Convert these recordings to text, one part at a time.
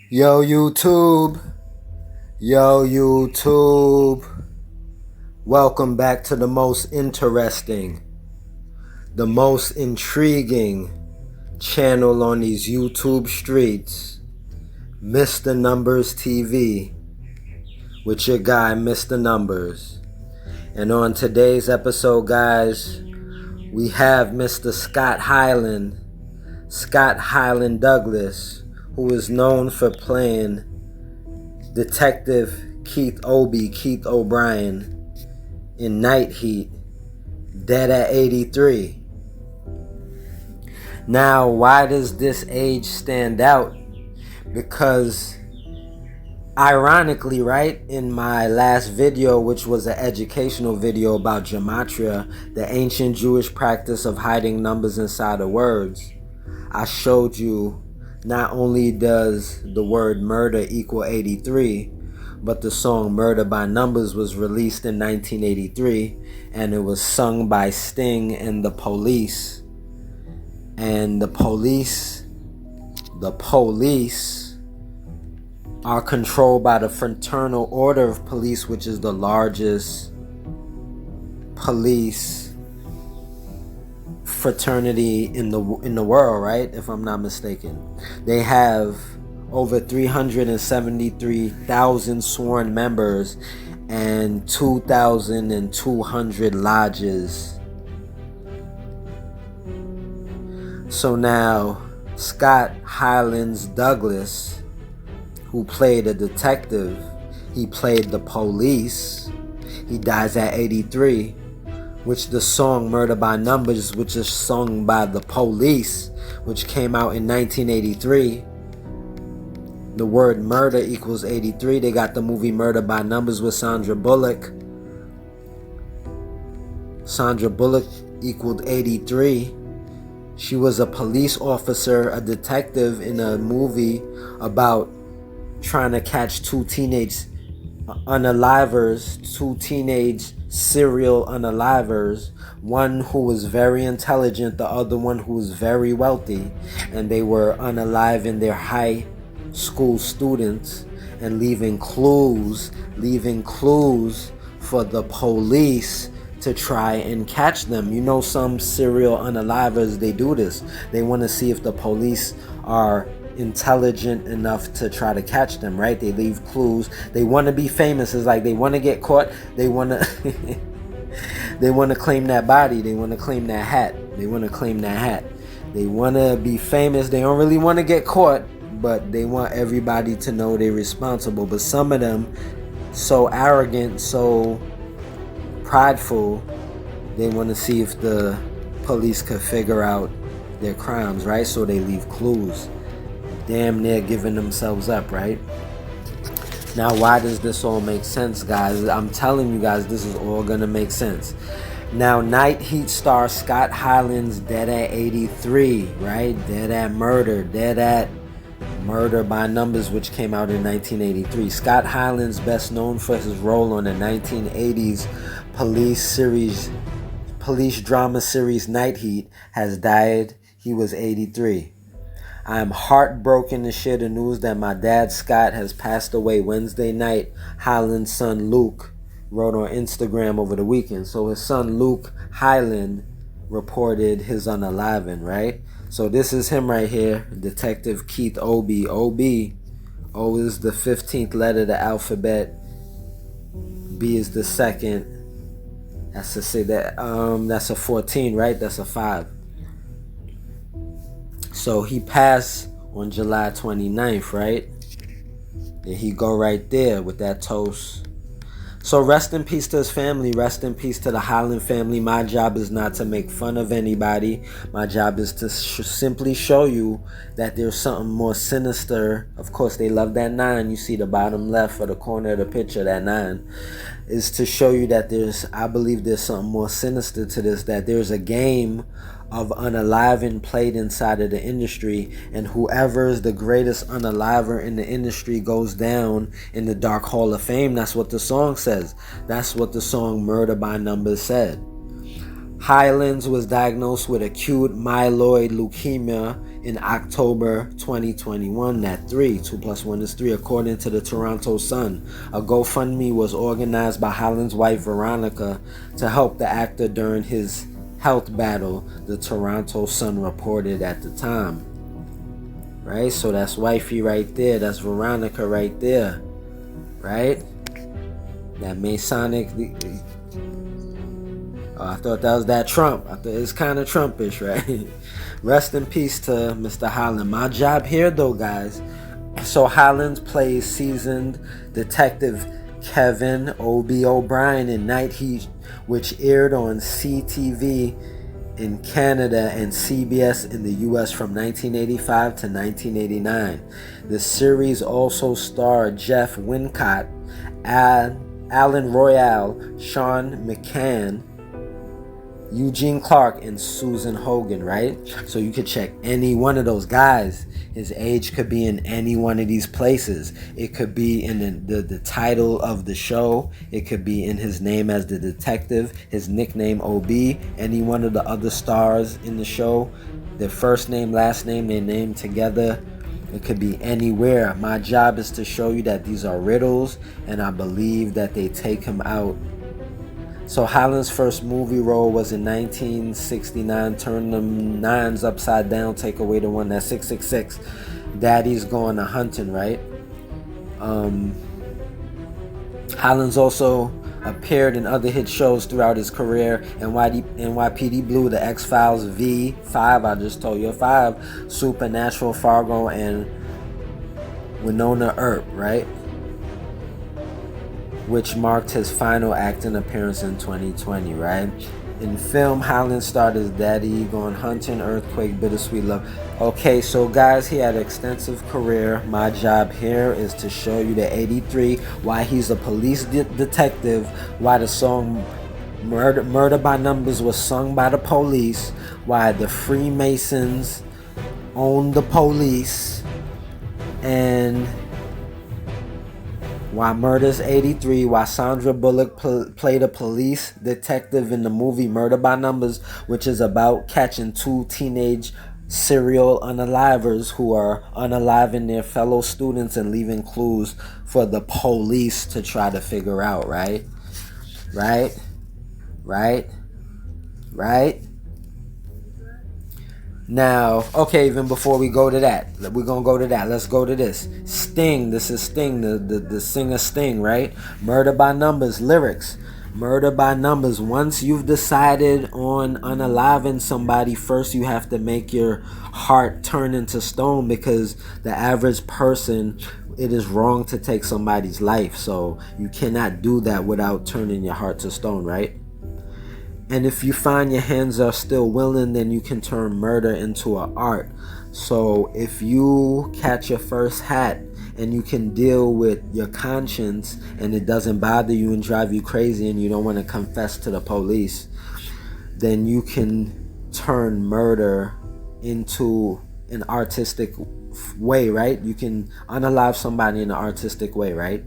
Yo YouTube, yo YouTube, welcome back to the most interesting, the most intriguing channel on these YouTube streets, Mr. Numbers TV, with your guy Mr. Numbers. And on today's episode, guys, we have Mr. Scott Hyland Douglas, who is known for playing Detective Keith O'Brien in Night Heat, Dead at 83. Now, why does this age stand out? Because ironically, right, in my last video, which was an educational video about Gematria, the ancient Jewish practice of hiding numbers inside of words, I showed you not only does the word murder equal 83, but the song Murder by Numbers was released in 1983, and it was sung by Sting and the Police. And the police are controlled by the Fraternal Order of Police, which is the largest police fraternity in the world, right? If I'm not mistaken. They have over 373,000 sworn members and 2,200 lodges. So now, Scott Hylands Douglas, who played a detective, he played the police. He dies at 83, which the song Murder by Numbers, which is sung by the Police, which came out in 1983. The word murder equals 83. They got the movie Murder by Numbers with Sandra Bullock. Sandra Bullock equaled 83. She was a police officer, a detective in a movie about trying to catch two teenage serial unalivers, one who was very intelligent, the other one who was very wealthy, and they were unaliving their high school students and leaving clues for the police to try and catch them. You know, some serial unalivers, they do this. They want to see if the police are intelligent enough to try to catch them, right? They leave clues. They want to be famous. It's like they want to get caught. They want to they want to claim that body. They want to claim that hat. They want to be famous. They don't really want to get caught, but they want everybody to know they're responsible. But some of them, so arrogant, so prideful, they want to see if the police could figure out their crimes, right? So they leave clues. Damn near giving themselves up, right? Now, why does this all make sense, guys? I'm telling you guys, this is all gonna make sense. Now, Night Heat star Scott Hylands, dead at 83, right? Dead at Murder by Numbers, which came out in 1983. Scott Hylands, best known for his role on the 1980s police drama series Night Heat, has died. He was 83. I am heartbroken to share the news that my dad, Scott, has passed away Wednesday night. Hyland's son, Luke, wrote on Instagram over the weekend. So his son, Luke Hyland, reported his unaliving, right? So this is him right here, Detective Keith O.B. O.B. O is the 15th letter of the alphabet. B is the second. That's to say that, that's a 14, right? That's a 5. So he passed on July 29th, right? And he go right there with that toast. So rest in peace to his family. Rest in peace to the Hyland family. My job is not to make fun of anybody. My job is to simply show you that there's something more sinister. Of course, they love that 9. You see the bottom left or the corner of the picture, that 9. Is to show you that I believe there's something more sinister to this, that there's a game of unaliving played inside of the industry, and whoever is the greatest unaliver in the industry goes down in the Dark Hall of Fame. That's what the song says. That's what the song Murder by Numbers said. Hylands was diagnosed with acute myeloid leukemia in October 2021 at 3. 2 plus 1 is 3, according to the Toronto Sun. A GoFundMe was organized by Hylands' wife Veronica to help the actor during his health battle, the Toronto Sun reported at the time. Right? So that's wifey right there. That's Veronica right there. Right? That Masonic. I thought that was that Trump. I thought it's kind of Trumpish, right? Rest in peace to Mr. Hyland. My job here, though, guys. So Hylands plays seasoned detective Kevin O.B. O'Brien in Night Heat, which aired on CTV in Canada and CBS in the US from 1985 to 1989. The series also starred Jeff Wincott, Alan Royale, Sean McCann, Eugene Clark, and Susan Hogan, right? So you could check any one of those guys. His age could be in any one of these places. It could be in the title of the show. It could be in his name as the detective, his nickname OB, any one of the other stars in the show, their first name, last name, their name together. It could be anywhere. My job is to show you that these are riddles, and I believe that they take him out. So Hyland's first movie role was in 1969, Turn Them Nines Upside Down, Take Away the One, that's 666. Daddy's Going a Hunting, right? Hyland's also appeared in other hit shows throughout his career. NYPD Blue, The X-Files, V5, I just told you, 5, Supernatural, Fargo, and Winona Earp, right? Which marked his final acting appearance in 2020, right? In film, Hyland starred as Daddy Going Hunting, Earthquake, Bittersweet Love. Okay, so guys, he had an extensive career. My job here is to show you the 83, why he's a police detective, why the song Murder by Numbers was sung by the police, why the Freemasons own the police, and why Murder's 83, why Sandra Bullock played a police detective in the movie Murder by Numbers, which is about catching 2 teenage serial unalivers who are unaliving their fellow students and leaving clues for the police to try to figure out, right? Now, okay, even before we go to that, we're going to go to that. Let's go to this. Sting, this is Sting, the singer Sting, right? Murder by Numbers, lyrics. Murder by Numbers. Once you've decided on unaliving somebody, first you have to make your heart turn into stone, because the average person, it is wrong to take somebody's life. So you cannot do that without turning your heart to stone, right? And if you find your hands are still willing, then you can turn murder into an art. So if you catch your first hat and you can deal with your conscience and it doesn't bother you and drive you crazy and you don't want to confess to the police, then you can turn murder into an artistic way, right? You can unalive somebody in an artistic way, right?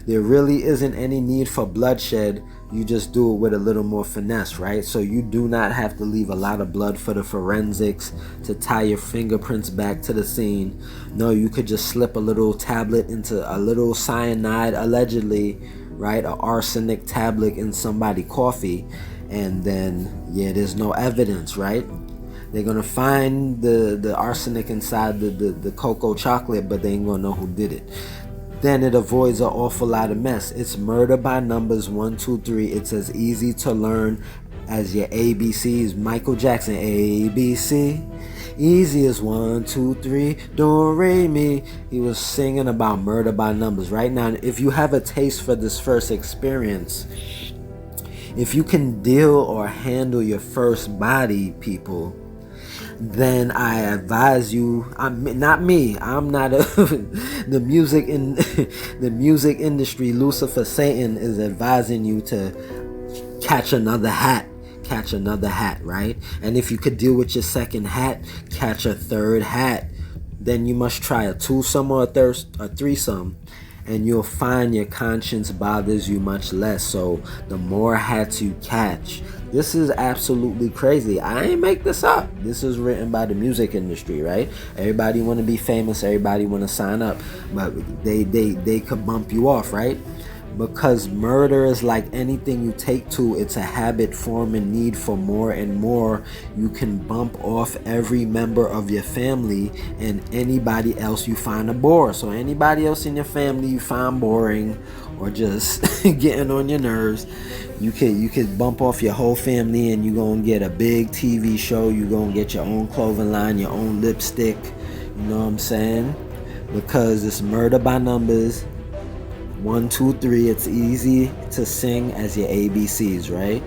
There really isn't any need for bloodshed. You just do it with a little more finesse, right? So you do not have to leave a lot of blood for the forensics to tie your fingerprints back to the scene. No, you could just slip a little tablet into a little cyanide, allegedly, right? An arsenic tablet in somebody's coffee, and then, yeah, there's no evidence, right? They're gonna find the arsenic inside the cocoa chocolate, but they ain't gonna know who did it. Then it avoids an awful lot of mess. It's Murder by Numbers, 1, 2, 3. It's as easy to learn as your ABCs. Michael Jackson, ABC. Easy as 1, 2, 3, do, re, mi. He was singing about Murder by Numbers. Right now, if you have a taste for this first experience, if you can deal or handle your first body, people, then I advise you. I'm not the music industry. Lucifer Satan is advising you to catch another hat, right? And if you could deal with your second hat, catch a third hat. Then you must try a twosome or a threesome, and you'll find your conscience bothers you much less. So the more hats you catch, This is absolutely crazy. I ain't make this up. This is written by the music industry, right? Everybody want to be famous. Everybody want to sign up, but they could bump you off, right? Because murder is like anything you take to, it's a habit forming need for more and more. You can bump off every member of your family and anybody else you find a bore. So anybody else in your family you find boring or just getting on your nerves, you could bump off your whole family and you're gonna get a big TV show. You're gonna get your own clothing line, your own lipstick. You know what I'm saying? Because it's murder by numbers. 1, 2, 3, it's easy to sing as your ABCs, right?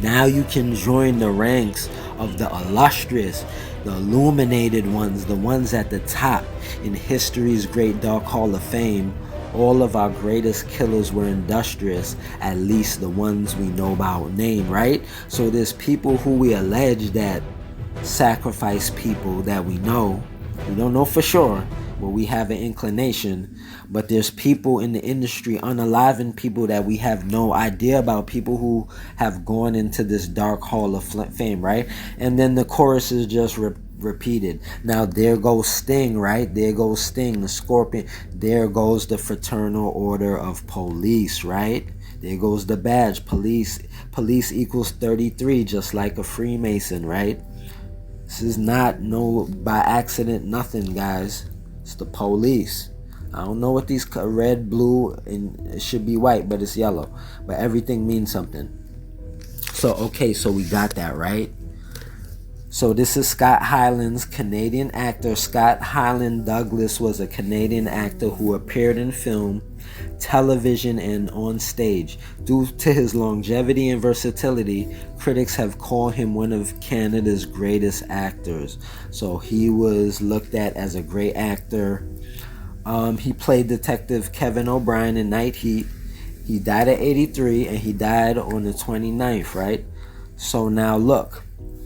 Now you can join the ranks of the illustrious, the illuminated ones, the ones at the top in history's great dark hall of fame. All of our greatest killers were industrious, at least the ones we know about name, right? So there's people who we allege that sacrifice people that we know. We don't know for sure, but we have an inclination. But there's people in the industry, unalivened people that we have no idea about, people who have gone into this dark hall of fame, right? And then the chorus is just repeated. Now there goes Sting, right? There goes Sting, the Scorpion. There goes the Fraternal Order of Police, right? There goes the badge, police equals 33, just like a Freemason, right? This is not no by accident nothing, guys. It's the police. I don't know what these red, blue, and it should be white, but it's yellow. But everything means something. So, okay, so we got that, right? So this is Scott Hylands, Canadian actor. Scott Hyland Douglas was a Canadian actor who appeared in film, television, and on stage. Due to his longevity and versatility, critics have called him one of Canada's greatest actors. So he was looked at as a great actor. He played Detective Kevin O'Brien in Night Heat. He died at 83 and he died on the 29th, right? So now look,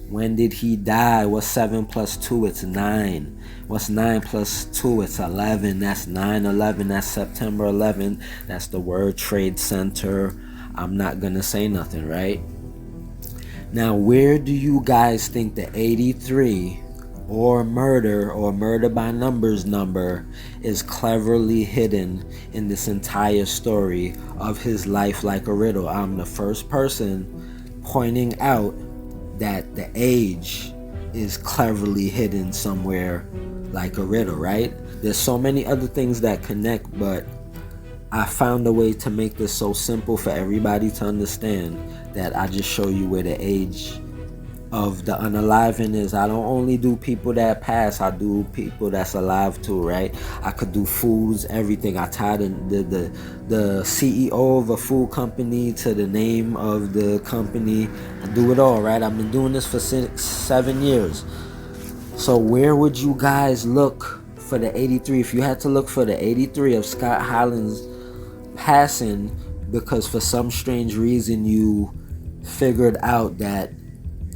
when did he die? What's 7 plus 2? It's 9. What's 9 plus 2? It's 11. That's 9/11. That's September 11th. That's the World Trade Center. I'm not gonna say nothing, right? Now, where do you guys think the 83 or murder by numbers number is cleverly hidden in this entire story of his life like a riddle? I'm the first person pointing out that the age is cleverly hidden somewhere like a riddle, right? There's so many other things that connect, but I found a way to make this so simple for everybody to understand that I just show you where the age of the unalivened is. I don't only do people that pass, I do people that's alive too, right? I could do foods, everything. I tied the CEO of a food company to the name of the company. I do it all, right? I've been doing this for 7 years. So where would you guys look for the 83? If you had to look for the 83 of Scott Hylands passing because for some strange reason you figured out that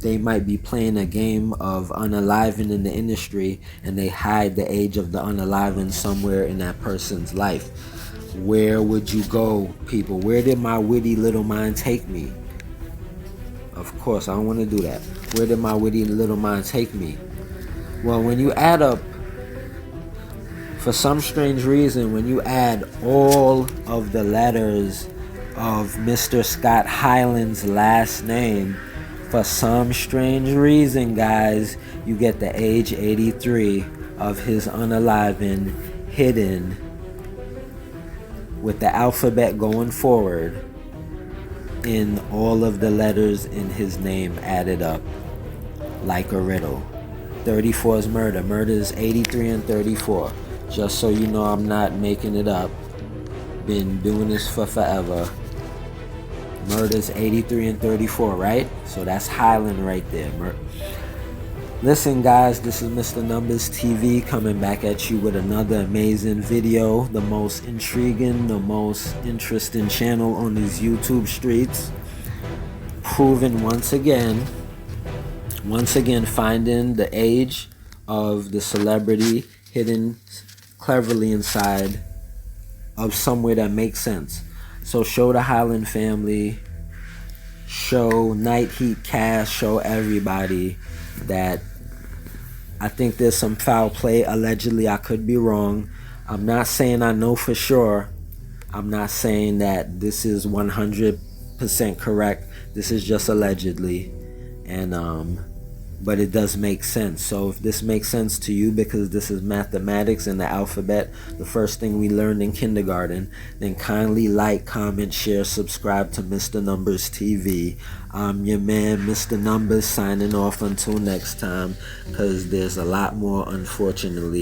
they might be playing a game of unalivened in the industry and they hide the age of the unalivened somewhere in that person's life, where would you go, people? Where did my witty little mind take me? Of course, I don't want to do that. Where did my witty little mind take me? Well, when you add up, for some strange reason, when you add all of the letters of Mr. Scott Hyland's last name, for some strange reason, guys, you get the age 83 of his unalivened hidden with the alphabet going forward in all of the letters in his name added up like a riddle. 34 is murder. Murder is 83 and 34. Just so you know, I'm not making it up. Been doing this for forever. Murder's 83 and 34, right? So that's Hyland right there. Listen, guys, this is Mr. Numbers TV coming back at you with another amazing video. The most intriguing, the most interesting channel on these YouTube streets. Proving once again, finding the age of the celebrity hidden cleverly inside of somewhere that makes sense. So show the Hyland family, show Night Heat Cast, show everybody that I think there's some foul play. Allegedly, I could be wrong. I'm not saying I know for sure. I'm not saying that this is 100% correct. This is just allegedly. And but it does make sense. So if this makes sense to you, because this is mathematics and the alphabet, the first thing we learned in kindergarten, then kindly like, comment, share, subscribe to Mr. Numbers TV. I'm your man, Mr. Numbers, signing off until next time, because there's a lot more, unfortunately.